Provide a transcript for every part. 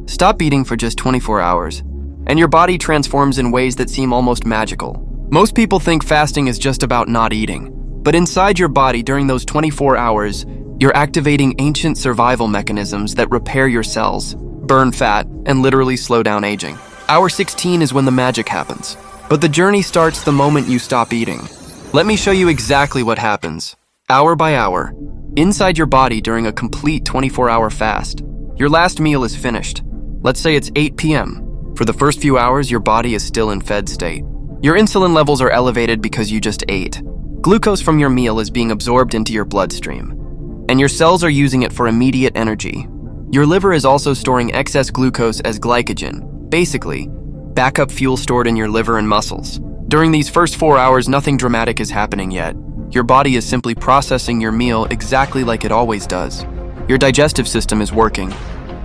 Stop eating for just 24 hours, and your body transforms in ways that seem almost magical. Most people think fasting is just about not eating, but inside your body during those 24 hours, you're activating ancient survival mechanisms that repair your cells, burn fat, and literally slow down aging. Hour 16 is when the magic happens, but the journey starts the moment you stop eating. Let me show you exactly what happens. Hour by hour, inside your body during a complete 24-hour fast. Your last meal is finished. Let's say it's 8 p.m. For the first few hours, your body is still in fed state. Your insulin levels are elevated because you just ate. Glucose from your meal is being absorbed into your bloodstream, and your cells are using it for immediate energy. Your liver is also storing excess glucose as glycogen, basically, backup fuel stored in your liver and muscles. During these first 4 hours, nothing dramatic is happening yet. Your body is simply processing your meal exactly like it always does. Your digestive system is working.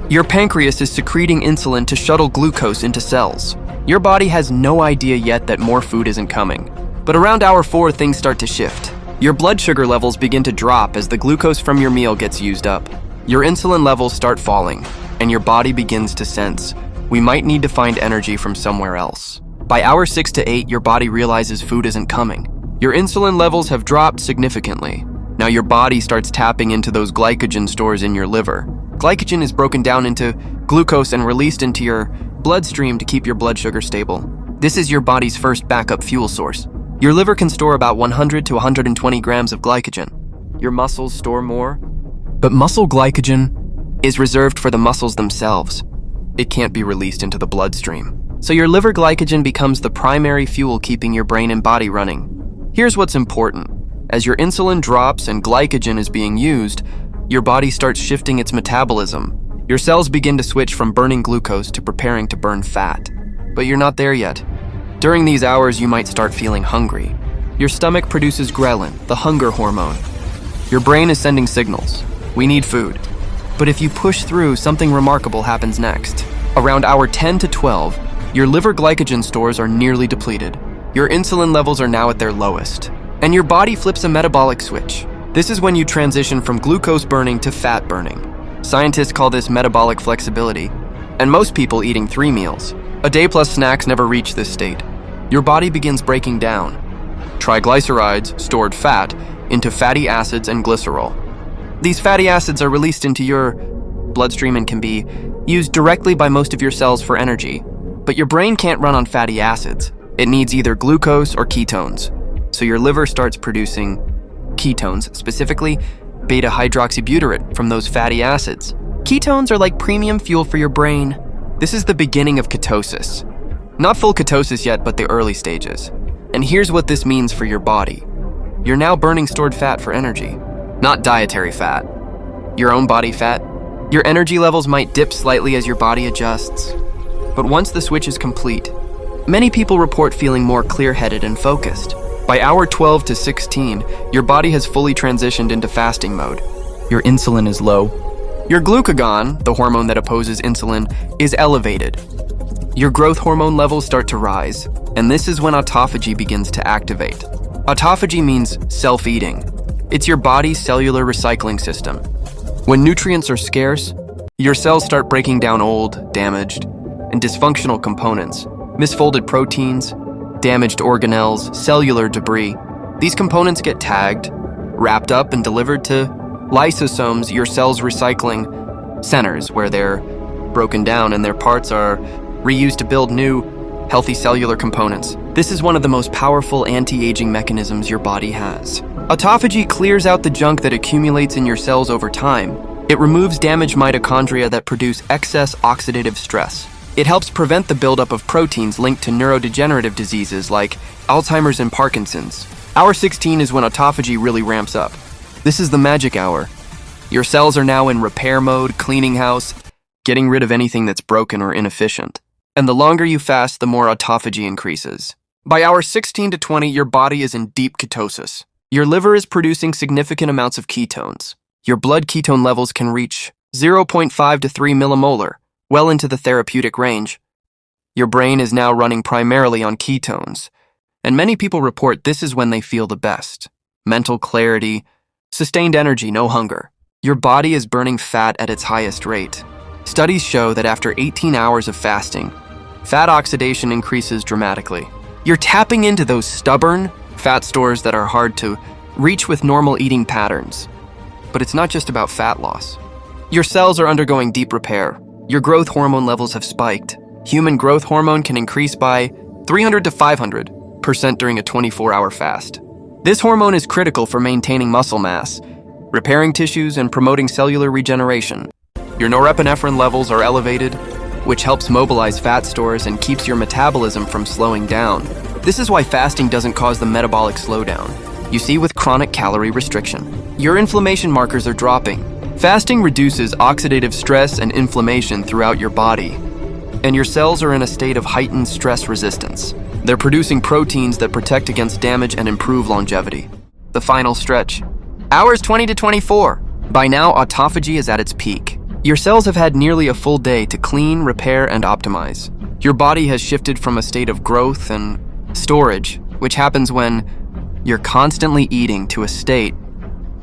Your pancreas is secreting insulin to shuttle glucose into cells. Your body has no idea yet that more food isn't coming. But around hour 4, things start to shift. Your blood sugar levels begin to drop as the glucose from your meal gets used up. Your insulin levels start falling, and your body begins to sense, we might need to find energy from somewhere else. By hour 6 to 8, your body realizes food isn't coming. Your insulin levels have dropped significantly. Now your body starts tapping into those glycogen stores in your liver. Glycogen is broken down into glucose and released into your bloodstream to keep your blood sugar stable. This is your body's first backup fuel source. Your liver can store about 100 to 120 grams of glycogen. Your muscles store more, but muscle glycogen is reserved for the muscles themselves. It can't be released into the bloodstream. So your liver glycogen becomes the primary fuel keeping your brain and body running. Here's what's important. As your insulin drops and glycogen is being used, your body starts shifting its metabolism. Your cells begin to switch from burning glucose to preparing to burn fat. But you're not there yet. During these hours, you might start feeling hungry. Your stomach produces ghrelin, the hunger hormone. Your brain is sending signals. We need food. But if you push through, something remarkable happens next. Around hour 10 to 12, your liver glycogen stores are nearly depleted. Your insulin levels are now at their lowest, and your body flips a metabolic switch. This is when you transition from glucose burning to fat burning. Scientists call this metabolic flexibility, and most people eating 3 meals a day plus snacks never reach this state. Your body begins breaking down triglycerides, stored fat, into fatty acids and glycerol. These fatty acids are released into your bloodstream and can be used directly by most of your cells for energy. But your brain can't run on fatty acids. It needs either glucose or ketones. So your liver starts producing ketones, specifically beta-hydroxybutyrate from those fatty acids. Ketones are like premium fuel for your brain. This is the beginning of ketosis. Not full ketosis yet, but the early stages. And here's what this means for your body. You're now burning stored fat for energy, not dietary fat. Your own body fat. Your energy levels might dip slightly as your body adjusts. But once the switch is complete, many people report feeling more clear-headed and focused. By hour 12 to 16, your body has fully transitioned into fasting mode. Your insulin is low. Your glucagon, the hormone that opposes insulin, is elevated. Your growth hormone levels start to rise, and this is when autophagy begins to activate. Autophagy means self-eating. It's your body's cellular recycling system. When nutrients are scarce, your cells start breaking down old, damaged, and dysfunctional components, misfolded proteins, damaged organelles, cellular debris. These components get tagged, wrapped up, and delivered to lysosomes, your cells' recycling centers, where they're broken down and their parts are reused to build new, healthy cellular components. This is one of the most powerful anti-aging mechanisms your body has. Autophagy clears out the junk that accumulates in your cells over time. It removes damaged mitochondria that produce excess oxidative stress. It helps prevent the buildup of proteins linked to neurodegenerative diseases like Alzheimer's and Parkinson's. Hour 16 is when autophagy really ramps up. This is the magic hour. Your cells are now in repair mode, cleaning house, getting rid of anything that's broken or inefficient. And the longer you fast, the more autophagy increases. By hour 16 to 20, your body is in deep ketosis. Your liver is producing significant amounts of ketones. Your blood ketone levels can reach 0.5 to 3 millimolar, well into the therapeutic range. Your brain is now running primarily on ketones, and many people report this is when they feel the best. Mental clarity, sustained energy, no hunger. Your body is burning fat at its highest rate. Studies show that after 18 hours of fasting, fat oxidation increases dramatically. You're tapping into those stubborn fat stores that are hard to reach with normal eating patterns. But it's not just about fat loss. Your cells are undergoing deep repair. Your growth hormone levels have spiked. Human growth hormone can increase by 300 to 500% during a 24-hour fast. This hormone is critical for maintaining muscle mass, repairing tissues, and promoting cellular regeneration. Your norepinephrine levels are elevated, which helps mobilize fat stores and keeps your metabolism from slowing down. This is why fasting doesn't cause the metabolic slowdown you see with chronic calorie restriction. Your inflammation markers are dropping. Fasting reduces oxidative stress and inflammation throughout your body, and your cells are in a state of heightened stress resistance. They're producing proteins that protect against damage and improve longevity. The final stretch. Hours 20 to 24. By now, autophagy is at its peak. Your cells have had nearly a full day to clean, repair, and optimize. Your body has shifted from a state of growth and storage, which happens when you're constantly eating, to a state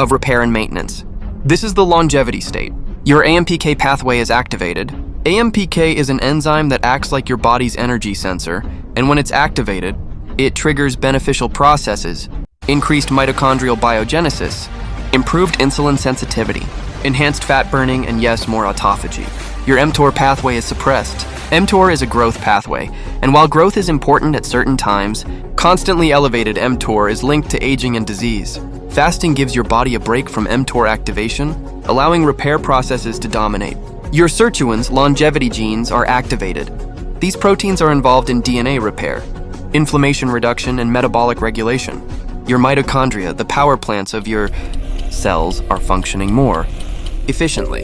of repair and maintenance. This is the longevity state. Your AMPK pathway is activated. AMPK is an enzyme that acts like your body's energy sensor, and when it's activated, it triggers beneficial processes, increased mitochondrial biogenesis, improved insulin sensitivity, enhanced fat burning, and yes, more autophagy. Your mTOR pathway is suppressed. mTOR is a growth pathway, and while growth is important at certain times, constantly elevated mTOR is linked to aging and disease. Fasting gives your body a break from mTOR activation, allowing repair processes to dominate. Your sirtuins, longevity genes, are activated. These proteins are involved in DNA repair, inflammation reduction, and metabolic regulation. Your mitochondria, the power plants of your cells, are functioning more efficiently.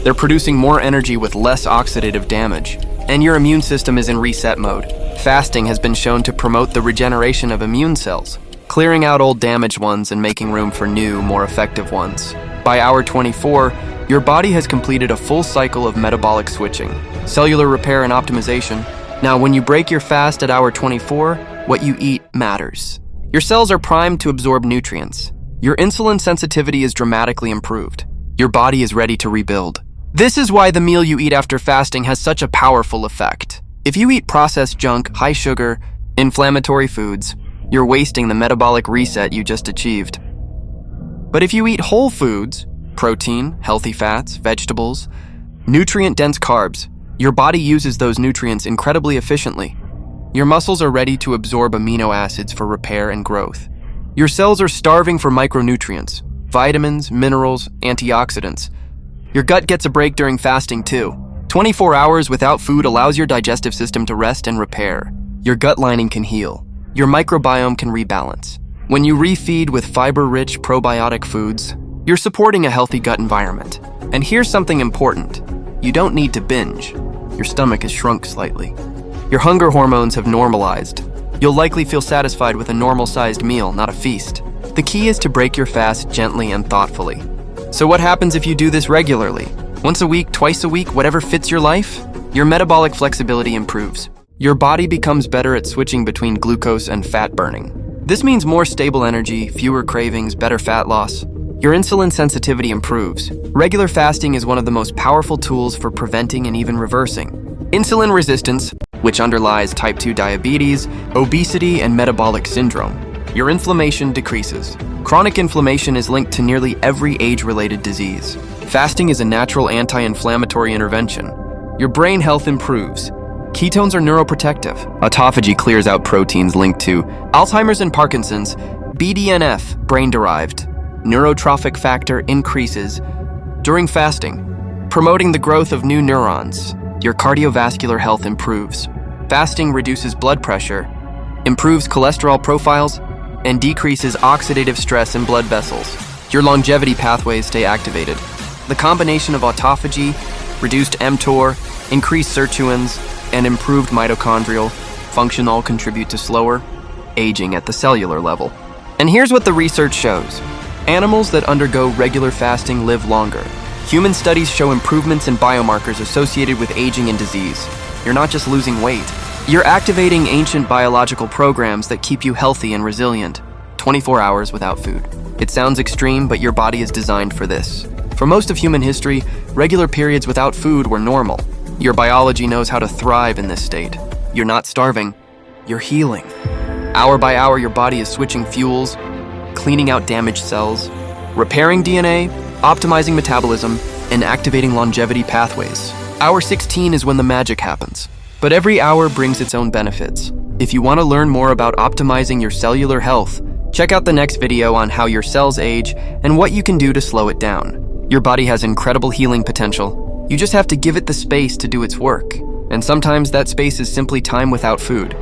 They're producing more energy with less oxidative damage, and your immune system is in reset mode. Fasting has been shown to promote the regeneration of immune cells, clearing out old damaged ones and making room for new, more effective ones. By hour 24, your body has completed a full cycle of metabolic switching, cellular repair, and optimization. Now, when you break your fast at hour 24, what you eat matters. Your cells are primed to absorb nutrients. Your insulin sensitivity is dramatically improved. Your body is ready to rebuild. This is why the meal you eat after fasting has such a powerful effect. If you eat processed junk, high sugar, inflammatory foods, you're wasting the metabolic reset you just achieved. But if you eat whole foods, protein, healthy fats, vegetables, nutrient-dense carbs, your body uses those nutrients incredibly efficiently. Your muscles are ready to absorb amino acids for repair and growth. Your cells are starving for micronutrients, vitamins, minerals, antioxidants. Your gut gets a break during fasting too. 24 hours without food allows your digestive system to rest and repair. Your gut lining can heal. Your microbiome can rebalance. When you refeed with fiber-rich probiotic foods, you're supporting a healthy gut environment. And here's something important. You don't need to binge. Your stomach has shrunk slightly. Your hunger hormones have normalized. You'll likely feel satisfied with a normal-sized meal, not a feast. The key is to break your fast gently and thoughtfully. So what happens if you do this regularly? Once a week, twice a week, whatever fits your life? Your metabolic flexibility improves. Your body becomes better at switching between glucose and fat burning. This means more stable energy, fewer cravings, better fat loss. Your insulin sensitivity improves. Regular fasting is one of the most powerful tools for preventing and even reversing insulin resistance, which underlies type 2 diabetes, obesity, and metabolic syndrome. Your inflammation decreases. Chronic inflammation is linked to nearly every age-related disease. Fasting is a natural anti-inflammatory intervention. Your brain health improves. Ketones are neuroprotective. Autophagy clears out proteins linked to Alzheimer's and Parkinson's. BDNF, brain-derived neurotrophic factor, increases during fasting, promoting the growth of new neurons. Your cardiovascular health improves. Fasting reduces blood pressure, improves cholesterol profiles, and decreases oxidative stress in blood vessels. Your longevity pathways stay activated. The combination of autophagy, reduced mTOR, increased sirtuins, and improved mitochondrial function all contribute to slower aging at the cellular level. And here's what the research shows. Animals that undergo regular fasting live longer. Human studies show improvements in biomarkers associated with aging and disease. You're not just losing weight. You're activating ancient biological programs that keep you healthy and resilient. 24 hours without food. It sounds extreme, but your body is designed for this. For most of human history, regular periods without food were normal. Your biology knows how to thrive in this state. You're not starving, you're healing. Hour by hour, your body is switching fuels, cleaning out damaged cells, repairing DNA, optimizing metabolism, and activating longevity pathways. Hour 16 is when the magic happens. But every hour brings its own benefits. If you want to learn more about optimizing your cellular health, check out the next video on how your cells age and what you can do to slow it down. Your body has incredible healing potential. You just have to give it the space to do its work. And sometimes that space is simply time without food.